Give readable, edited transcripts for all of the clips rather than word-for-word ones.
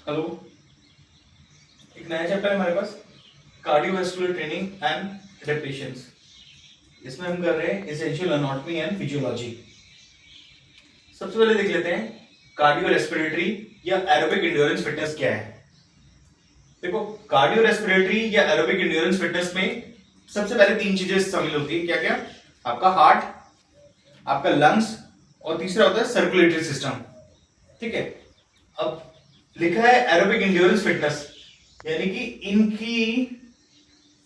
Hello. एक नया chapter है हमारे पास, कार्डियोवैस्कुलर ट्रेनिंग एंड एडेप्टेशंस। इसमें हम कर रहे हैं एसेंशियल एनाटॉमी एंड फिजियोलॉजी। सबसे पहले देख लेते हैं कार्डियो रेस्पिरेटरी या एरोबिक एंड्योरेंस फिटनेस क्या है। देखो, कार्डियो रेस्पिरेटरी या एरोबिक एंड्योरेंस फिटनेस में सबसे पहले तीन चीजें शामिल होती है। क्या क्या? आपका हार्ट, आपका लंग्स और तीसरा होता है सर्कुलेटरी सिस्टम। ठीक है। अब लिखा है एरोबिक एंड्योरेंस फिटनेस, यानी कि इनकी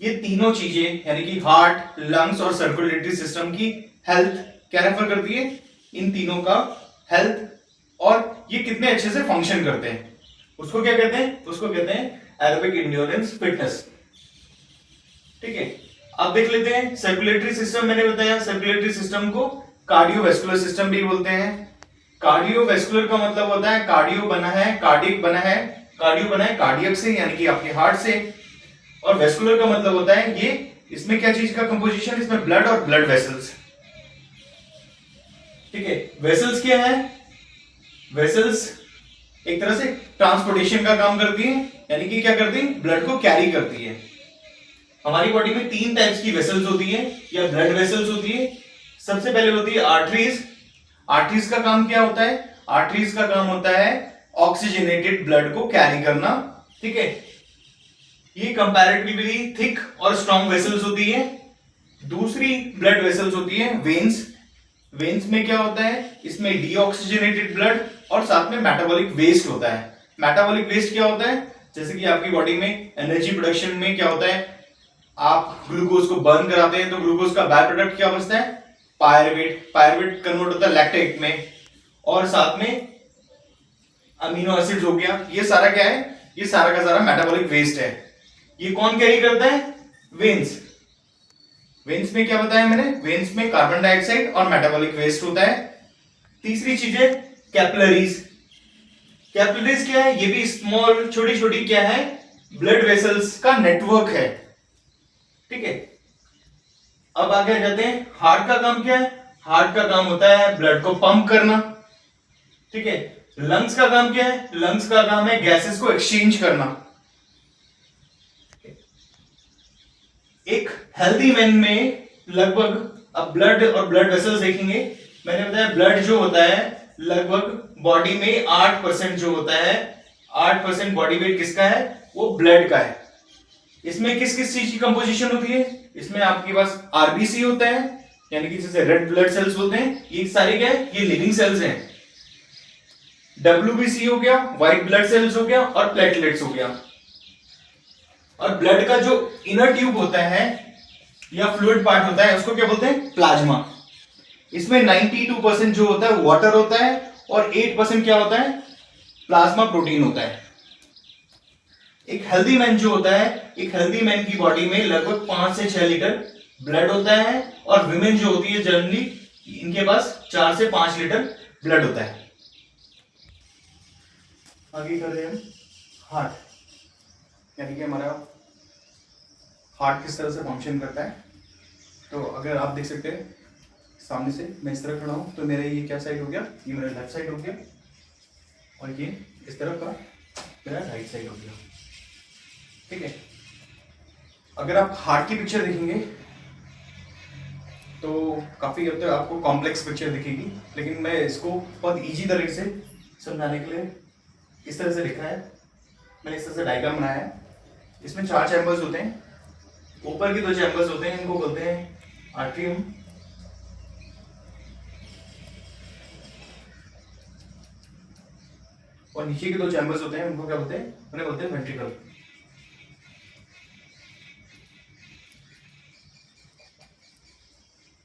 ये तीनों चीजें यानी कि हार्ट, लंग्स और सर्कुलेटरी सिस्टम की हेल्थ क्या रेफर करती है? इन तीनों का हेल्थ, और ये कितने अच्छे से फंक्शन करते हैं उसको क्या कहते हैं? उसको कहते हैं एरोबिक एंड्योरेंस फिटनेस। ठीक है। अब देख लेते हैं सर्कुलेटरी सिस्टम। मैंने बताया सर्कुलेटरी सिस्टम को कार्डियोवैस्कुलर सिस्टम भी बोलते हैं। कार्डियोवैस्कुलर का मतलब होता है कार्डियो बना है, कार्डियक बना है, कार्डियो बना है कार्डियक से यानी कि आपके हार्ट से, और वेस्कुलर का मतलब होता है ये, इसमें क्या चीज का कंपोजिशन? इसमें ब्लड और ब्लड वेसल्स। ठीक है। वेसल्स क्या है? वेसल्स एक तरह से ट्रांसपोर्टेशन का काम करती है, यानी कि क्या करती है? ब्लड को कैरी करती है। हमारी बॉडी में तीन टाइप्स की वेसल्स होती है या ब्लड वेसल्स होती है। सबसे पहले होती है आर्टरीज। आर्टरीज का काम क्या होता है? आर्टरीज का काम होता है ऑक्सीजनेटेड ब्लड को कैरी करना। ठीक है। ये कंपैरेटिवली थिक और स्ट्रॉन्ग वेसल्स होती है। दूसरी ब्लड वेसल्स होती है वेन्स। वेन्स में क्या होता है? इसमें डीऑक्सीजनेटेड ब्लड और साथ में मेटाबॉलिक वेस्ट होता है। मेटाबॉलिक वेस्ट क्या होता है? जैसे कि आपकी बॉडी में एनर्जी प्रोडक्शन में क्या होता है, आप ग्लूकोज को बर्न कराते हैं तो ग्लूकोज का बाय प्रोडक्ट क्या बचता है? पायरुवेट। पायरुवेट कन्वर्ट होता है लैक्टेट में, और साथ में अमीनो एसिड्स हो गया। ये सारा क्या है? ये सारा का सारा मेटाबॉलिक वेस्ट है। ये कौन कैरी करता है? वेन्स। वेन्स में क्या बताया मैंने? वेन्स में कार्बन डाइऑक्साइड और मेटाबॉलिक वेस्ट होता है। तीसरी चीज है कैपिलरीज। कैपिलरीज क्या है? ये भी स्मॉल छोटी छोटी क्या है? ब्लड वेसल्स का नेटवर्क है। ठीक है। अब आगे जाते हैं, हार्ट का काम क्या है? हार्ट का काम होता है ब्लड को पंप करना। ठीक है। लंग्स का काम क्या है? लंग्स का काम है गैसेस को एक्सचेंज करना। एक हेल्दी मैन में लगभग, अब ब्लड और ब्लड वेसल्स देखेंगे। मैंने बताया ब्लड जो होता है लगभग बॉडी में 8% जो होता है, 8% बॉडी वेट किसका है? वो ब्लड का है। इसमें किस किस चीज की कंपोजिशन होती है? इसमें आपके पास आरबीसी होता है, यानी कि जिसे रेड ब्लड सेल्स बोलते हैं। ये सारे क्या है? ये लिविंग सेल्स हैं। डब्ल्यूबीसी हो गया, व्हाइट ब्लड सेल्स हो गया, और प्लेटलेट्स हो गया। और ब्लड का जो इनर ट्यूब होता है या फ्लूइड पार्ट होता है उसको क्या बोलते हैं? प्लाज्मा। इसमें 92% जो होता है वाटर होता है, और 8% क्या होता है? प्लाज्मा प्रोटीन होता है। एक हेल्दी मैन जो होता है, एक हेल्दी मैन की बॉडी में लगभग 5 से 6 लीटर ब्लड होता है, और विमेन जो होती है जनरली इनके पास 4 से 5 लीटर ब्लड होता है। आगे कर रहे हैं हम हार्ट, यानी कि हमारा हार्ट किस तरह से फंक्शन करता है। तो अगर आप देख सकते हैं सामने से, मैं इस तरह खड़ा हूं तो मेरा ये क्या साइड हो गया? ये मेरा लेफ्ट साइड हो गया, और ये इस तरफ का मेरा राइट साइड हो गया। ठीक है। अगर आप हार्ट की पिक्चर देखेंगे तो काफी हद तक आपको कॉम्प्लेक्स पिक्चर दिखेगी, लेकिन मैं इसको बहुत इजी तरीके से समझाने के लिए इस तरह से लिखा है। मैंने इस तरह से डायग्राम बनाया है। इसमें 4 चैम्बर्स होते हैं। ऊपर के 2 चैम्बर्स होते हैं, इनको बोलते हैं आर्ट्रियम, और नीचे के 2 चैम्बर्स होते हैं उनको क्या बोलते हैं? उन्हें बोलते हैं वेंट्रिकल।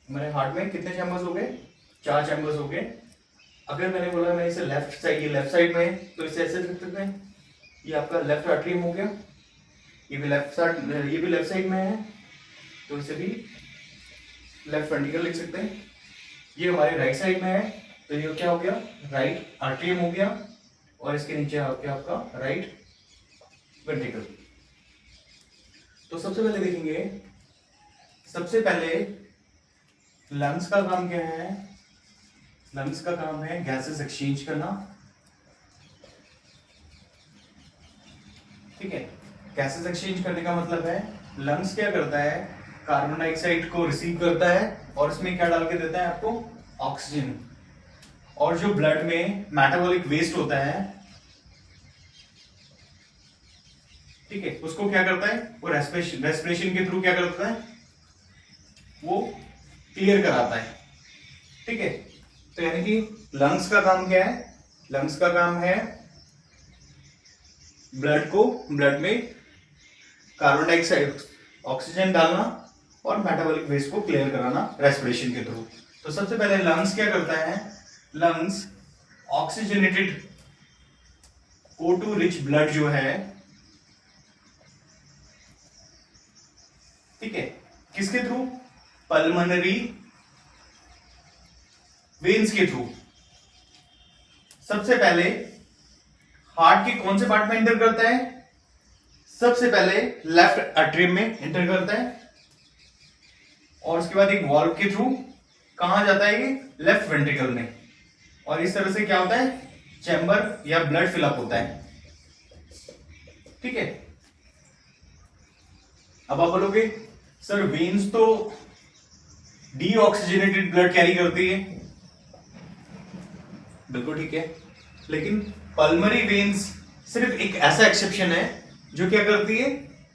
हमारे हार्ट में कितने चैम्बर्स हो गए? 4 चैम्बर्स हो गए। अगर मैंने बोला मैं इसे लेफ्ट साइड, ये लेफ्ट साइड में है, तो इसे ऐसे लिख सकते हैं, ये आपका लेफ्ट आर्टरियम हो गया। ये भी लेफ्ट साइड, ये भी लेफ्ट साइड में है, तो इसे भी लेफ्ट वेंट्रिकल लिख सकते हैं। ये हमारे राइट साइड में है, तो ये क्या हो गया? राइट आर्टरियम हो गया, और इसके नीचे आ गया आपका राइट वेंट्रिकल। तो सबसे पहले देखेंगे, सबसे पहले लंग्स का काम क्या है? लंग्स का काम है गैसेस एक्सचेंज करना। ठीक है। गैसेस एक्सचेंज करने का मतलब है लंग्स क्या करता है, कार्बन डाइऑक्साइड को रिसीव करता है और इसमें क्या डाल के देता है आपको, ऑक्सीजन। और जो ब्लड में मेटाबॉलिक वेस्ट होता है, ठीक है, उसको क्या करता है, वो रेस्पिरेशन के थ्रू क्या करता है, वो क्लियर कराता है। ठीक है, तो यानी कि लंग्स का काम क्या है, लंग्स का काम है ब्लड में कार्बन डाइऑक्साइड, ऑक्सीजन डालना और मेटाबॉलिक वेस्ट को क्लियर कराना रेस्पिरेशन के थ्रू। तो सबसे पहले लंग्स क्या करता है, lungs oxygenated O2 rich blood जो है, ठीक है, किसके थ्रू, पल्मोनरी वेन्स के थ्रू। सबसे पहले हार्ट के कौन से पार्ट में एंटर करता है, सबसे पहले लेफ्ट एट्रियम में एंटर करता है और उसके बाद एक वॉल्व के थ्रू कहां जाता है, ये लेफ्ट वेंट्रिकल में। और इस तरह से क्या होता है, चैम्बर या ब्लड फिलअप होता है। ठीक है, अब आप बोलोगे सर वेन्स तो डीऑक्सीजनेटेड ब्लड कैरी करती है, बिल्कुल ठीक है, लेकिन पल्मोनरी वेन्स सिर्फ एक ऐसा एक्सेप्शन है जो क्या करती है,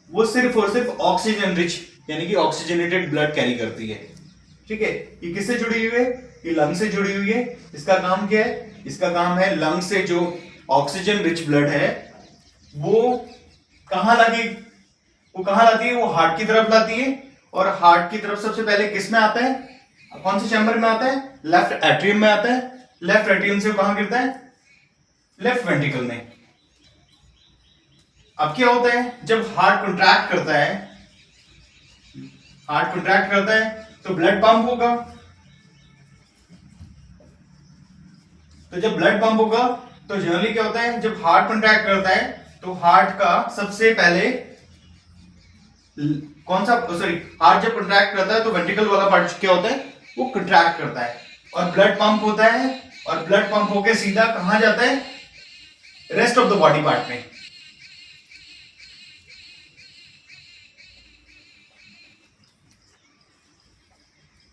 वो सिर्फ और सिर्फ ऑक्सीजन रिच यानी कि ऑक्सीजनेटेड ब्लड कैरी करती है। ठीक है, ये किससे जुड़ी हुई है, ये लंग से जुड़ी हुई है। इसका काम क्या है, इसका काम है लंग से जो ऑक्सीजन रिच ब्लड है वो कहां लाती, वो कहां लाती है, वो हार्ट की तरफ लाती है। और हार्ट की तरफ सबसे पहले किस में आता है, कौन से चैम्बर में आता है, लेफ्ट एट्रियम में आता है। लेफ्ट एट्रियम से कहां गिरता है, लेफ्ट वेंट्रिकल में। अब क्या होता है, जब हार्ट कंट्रैक्ट करता है, हार्ट कंट्रैक्ट करता है तो ब्लड पंप होगा। तो जब ब्लड पंप होगा तो जनरली क्या होता है, जब हार्ट कंट्रैक्ट करता है तो हार्ट का सबसे पहले कौन सा, सॉरी, हार्ट जब कंट्रैक्ट करता है तो वेंट्रिकल वाला पार्ट क्या होता है, वो कंट्रैक्ट करता है और ब्लड पंप होता है। और ब्लड पंप होके सीधा कहां जाता है, rest of the body part में।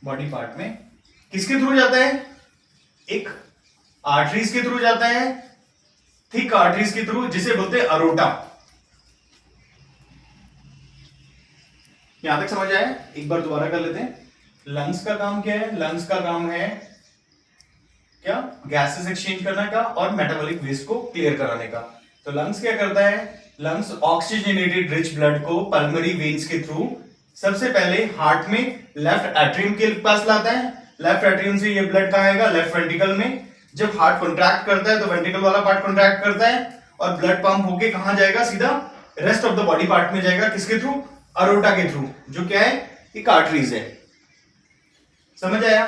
बॉडी पार्ट में किसके थ्रू जाता है, एक आर्टरीज के थ्रू जाता है, थिक आर्टरीज के थ्रू, जिसे बोलते हैं अरोटा। यहां तक समझ आया, एक बार दोबारा कर लेते हैं। लंग्स का काम क्या है, लंग्स का काम है क्या, गैसेस एक्सचेंज करने का और मेटाबॉलिक वेस्ट को क्लियर कराने का। तो लंग्स क्या करता है, लंग्स ऑक्सीजनेटेड रिच ब्लड को पल्मोनरी वेन्स के थ्रू सबसे पहले हार्ट में लेफ्ट एट्रियम के पास लाता है। लेफ्ट एट्रियम से ये ब्लड कहां आएगा, लेफ्ट वेंट्रिकल में। जब हार्ट कॉन्ट्रैक्ट करता है तो वेंट्रिकल वाला पार्ट कॉन्ट्रैक्ट करता है और ब्लड पंप होके कहां जाएगा, सीधा rest of the body part में जाएगा। किसके थ्रू, अरोटा के थ्रू, जो क्या है, एक आर्टरीज है। समझ आया।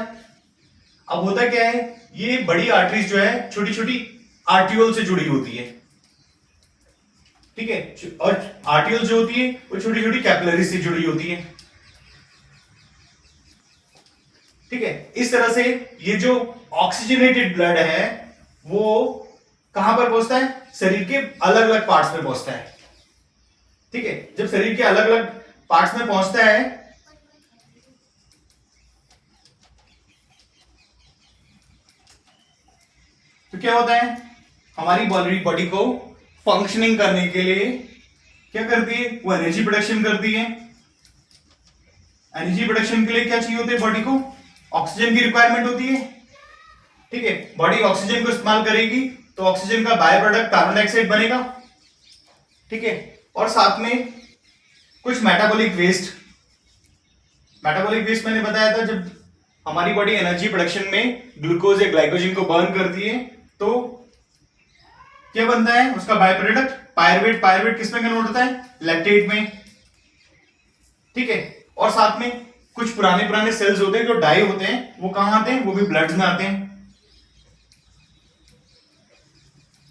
अब होता क्या है, ये बड़ी आर्टरीज जो है छोटी छोटी आर्टियोल से जुड़ी होती है। ठीक है, और आर्टियोल जो होती है वो छोटी छोटी कैपिलरीज से जुड़ी होती है। ठीक है, इस तरह से ये जो ऑक्सीजनेटेड ब्लड है वो कहां पर पहुंचता है, शरीर के अलग अलग पार्ट्स में पहुंचता है। ठीक है, जब शरीर के अलग अलग पार्ट्स में पहुंचता है तो क्या होता है, हमारी बॉडी को फंक्शनिंग करने के लिए क्या करती है, वो एनर्जी प्रोडक्शन करती है। एनर्जी प्रोडक्शन के लिए क्या चाहिए होती है बॉडी को, ऑक्सीजन की रिक्वायरमेंट होती है। ठीक है, बॉडी ऑक्सीजन को इस्तेमाल करेगी तो ऑक्सीजन का बाय प्रोडक्ट कार्बन डाइऑक्साइड बनेगा। ठीक है, और साथ में कुछ मेटाबॉलिक वेस्ट, मेटाबॉलिक वेस्ट मैंने बताया था, जब हमारी बॉडी एनर्जी प्रोडक्शन में ग्लूकोज या ग्लाइकोजन को बर्न करती है तो क्या बनता है, उसका बाय प्रोडक्ट पायरुवेट। पायरुवेट किसमें कन्वर्ट होता है, लैक्टेट में। ठीक है, और साथ में कुछ पुराने सेल्स होते हैं जो डाई होते हैं, वो कहां आते हैं, वो भी ब्लड में आते हैं।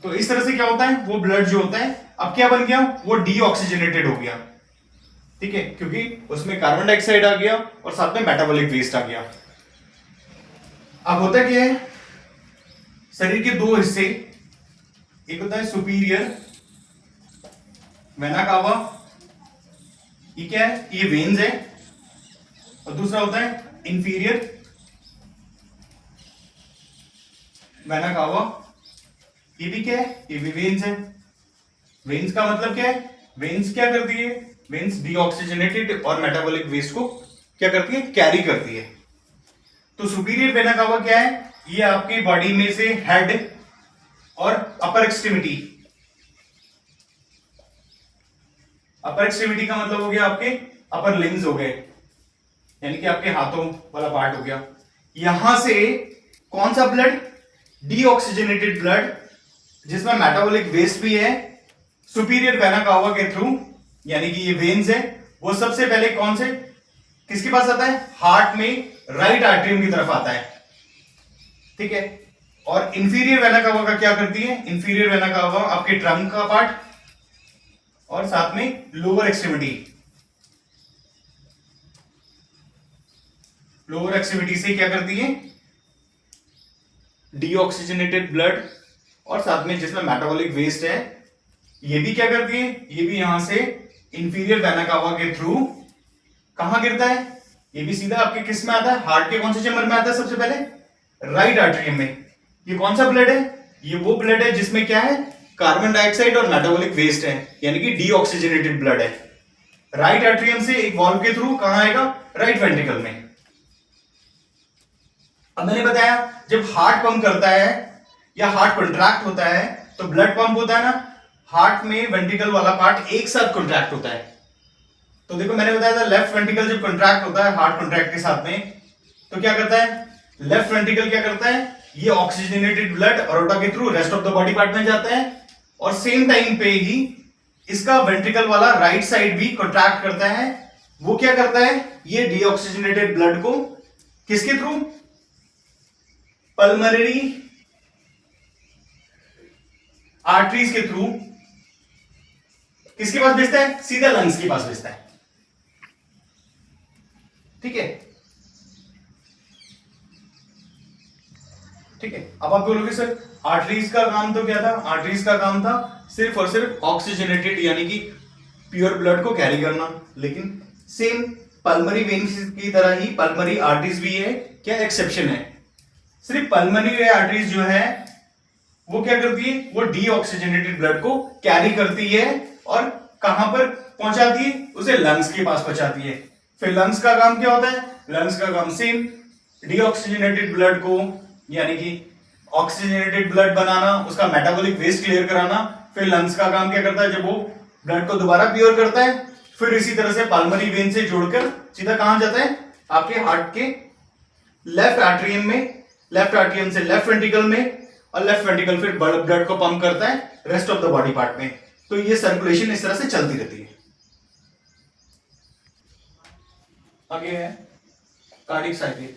तो इस तरह से क्या होता है, वो ब्लड जो होता है अब क्या बन गया, वो डीऑक्सीजनेटेड हो गया। ठीक है, क्योंकि उसमें कार्बन डाइऑक्साइड आ गया और साथ में मेटाबॉलिक वेस्ट आ गया। अब होता क्या है, शरीर के दो हिस्से, एक होता है सुपीरियर वेना कावा, ये क्या है, ये वेन्स है, और दूसरा होता है इंफीरियर वेना कावा, ये भी क्या है, ये भी वेन्स है। वेन्स का मतलब क्या है, वेन्स क्या करती है, वेन्स डीऑक्सीजनेटेड और मेटाबॉलिक वेस्ट को क्या करती है, कैरी करती है। तो सुपीरियर वेना कावा क्या है, ये आपकी बॉडी में से हेड और अपर एक्सट्रीमिटी, अपर एक्सट्रीमिटी का मतलब हो गया आपके अपर लिम्स हो गए, यानी कि आपके हाथों वाला पार्ट हो गया। यहां से कौन सा ब्लड, डीऑक्सीजनेटेड ब्लड जिसमें मेटाबॉलिक वेस्ट भी है, सुपीरियर वेना कावा के थ्रू, यानी कि ये वेन्स है, वो सबसे पहले कौन से, किसके पास आता है, हार्ट में राइट आर्टरियम की तरफ आता है। ठीक है, और इंफीरियर वेना कावा का क्या करती है, इंफीरियर वेना कावा आपके ट्रंक का पार्ट और साथ में लोअर एक्सट्रीमिटी, लोअर एक्सट्रीमिटी से क्या करती है, डीऑक्सीजनेटेड ब्लड और साथ में जिसमें मेटाबॉलिक वेस्ट है, ये भी क्या करती है, ये भी यहां से इंफीरियर वेना कावा के थ्रू कहां गिरता है, ये भी सीधा आपके किस में आता है, हार्ट के कौन से चैम्बर में आता है, सबसे पहले राइट आर्टरियम में। ये कौन सा ब्लड है, ये वो ब्लड है जिसमें क्या है, कार्बन डाइऑक्साइड और मेटाबॉलिक वेस्ट है, यानी कि डीऑक्सीजनेटेड ब्लड है। राइट आर्टरियम से एक वॉल्व के थ्रू कहां आएगा, राइट वेंट्रिकल में। अब मैंने बताया जब हार्ट पंप करता है या हार्ट कंट्रैक्ट होता है तो ब्लड पंप होता है ना, हार्ट में वेंट्रिकल वाला पार्ट एक साथ कंट्रैक्ट होता है। तो देखो मैंने बताया था लेफ्ट वेंट्रिकल जब कंट्रैक्ट होता है हार्ट कंट्रैक्ट के साथ में, तो क्या करता है, लेफ्ट वेंट्रिकल क्या करता है, ये ऑक्सीजनेटेड ब्लड अरोटा के through rest of the body part में जाता है, और सेम टाइम पे ही इसका वेंट्रिकल वाला राइट साइड भी कंट्रैक्ट करता है। वो क्या करता है, ये डीऑक्सीजनेटेड ब्लड को किसके थ्रू, पल्मोनरी आर्टरीज के थ्रू किसके पास भेजता है, सीधा लंग्स के पास भेजता है। ठीक है, ठीक है। अब आप बोलोगे सर आर्टरीज का काम तो क्या था, आर्टरीज का काम था सिर्फ और सिर्फ ऑक्सीजनेटेड यानी कि प्योर ब्लड को कैरी करना, लेकिन सेम पल्मोनरी वेन्स की तरह ही पल्मोनरी आर्टरीज भी है, क्या एक्सेप्शन है, सिर्फ पल्मोनरी आर्टरीज जो है वो क्या करती है, वो डीऑक्सीजनेटेड ब्लड को कैरी करती है और कहां पर पहुंचाती है, उसे लंग्स के पास पहुंचाती है। फिर लंग्स का काम क्या होता है, लंग्स का काम सेम डीऑक्सीजनेटेड ब्लड को यानी कि ऑक्सीजनेटेड ब्लड बनाना, उसका मेटाबॉलिक वेस्ट क्लियर कराना। फिर लंग्स का काम क्या करता है, जब वो ब्लड को दोबारा प्योर करता है, फिर इसी तरह से पल्मोनरी वेन से जोड़कर सीधा कहां जाता है, आपके हार्ट के लेफ्ट आर्टरियम में, लेफ्ट आर्टरियम से लेफ्ट वेंट्रिकल में, और लेफ्ट वेंट्रिकल फिर ब्लड को पंप करता है rest of the body part में। तो ये सर्कुलेशन इस तरह से चलती रहती है। आगे है कार्डिक साइकिल।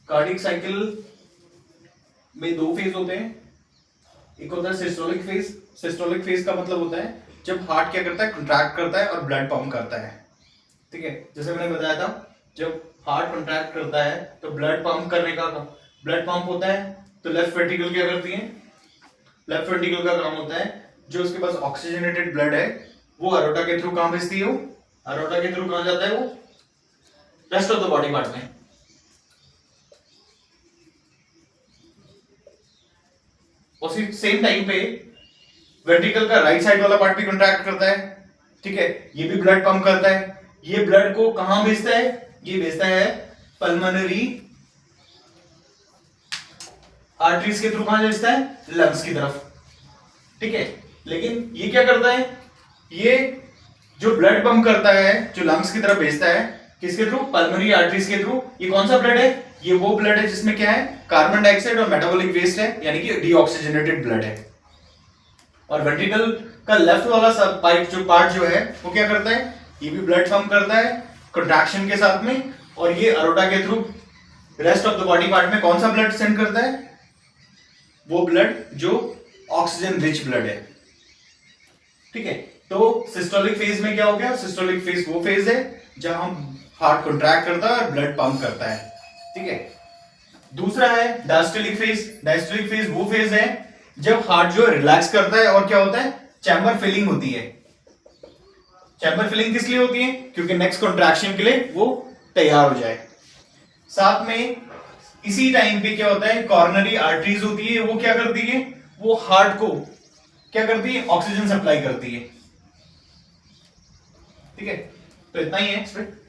कार्डिक साइकिल में दो फेज होते हैं, एक होता है सिस्टोलिक फेज। सिस्टोलिक फेज का मतलब होता है जब हार्ट क्या करता है, कंट्रैक्ट करता है और ब्लड पंप करता है। ठीक है, जैसे मैंने बताया था जब हार्ट कंट्रैक्ट करता है तो ब्लड पंप करने का, ब्लड पंप होता है तो लेफ्ट वेंट्रिकल क्या करती है, लेफ्ट वेंट्रिकल का काम होता है जो उसके पास ऑक्सीजनेटेड ब्लड है वो अरोटा के थ्रू कहां भेजती है, वो अरोटा के थ्रू कहां जाता है, वो rest of the body part में। उसी सेम टाइम पे वेंट्रिकल का राइट साइड वाला पार्ट भी कंट्रैक्ट करता है। ठीक है, ये भी ब्लड पंप करता है। ये ब्लड को कहां भेजता है, ये भेजता है पल्मोनरी आर्टरीज के थ्रू, कहां भेजता है, लंग्स की तरफ। ठीक है, लेकिन ये क्या करता है, ये जो ब्लड पंप करता है जो लंग्स की तरफ भेजता है किसके थ्रू, पल्मोनरी आर्टरीज के थ्रू। ये कौन सा ब्लड है, ये वो ब्लड है जिसमें क्या है, कार्बन डाइऑक्साइड और मेटाबॉलिक वेस्ट है, यानी कि डीऑक्सीजनेटेड ब्लड है। और वेंट्रिकल का लेफ्ट वाला सब पाइप जो पार्ट जो है वो क्या करता है, ये भी ब्लड पंप करता है कंट्रैक्शन के साथ में, और ये अरोटा के through rest of the body part में कौन सा ब्लड सेंड करता है, वो ब्लड जो ऑक्सीजन रिच ब्लड है। ठीक है, तो सिस्टोलिक फेज में क्या हो गया, सिस्टोलिक फेज वो फेज है जहां हार्ट कंट्रैक्ट करता है और ब्लड पंप करता है। ठीक है, दूसरा है डायस्टोलिक फेज। डायस्टोलिक फेज वो फेज है जब हार्ट जो रिलैक्स करता है और क्या होता है, चैम्बर फिलिंग होती है। चैम्बर फिलिंग किस लिए होती है? क्योंकि नेक्स्ट कॉन्ट्रैक्शन के लिए वो तैयार हो जाए। साथ में इसी टाइम पे क्या होता है, कॉर्नरी आर्टरीज होती है, वो क्या करती है, वो हार्ट को क्या करती है, ऑक्सीजन सप्लाई करती है। ठीक है, तो इतना ही है इस पे।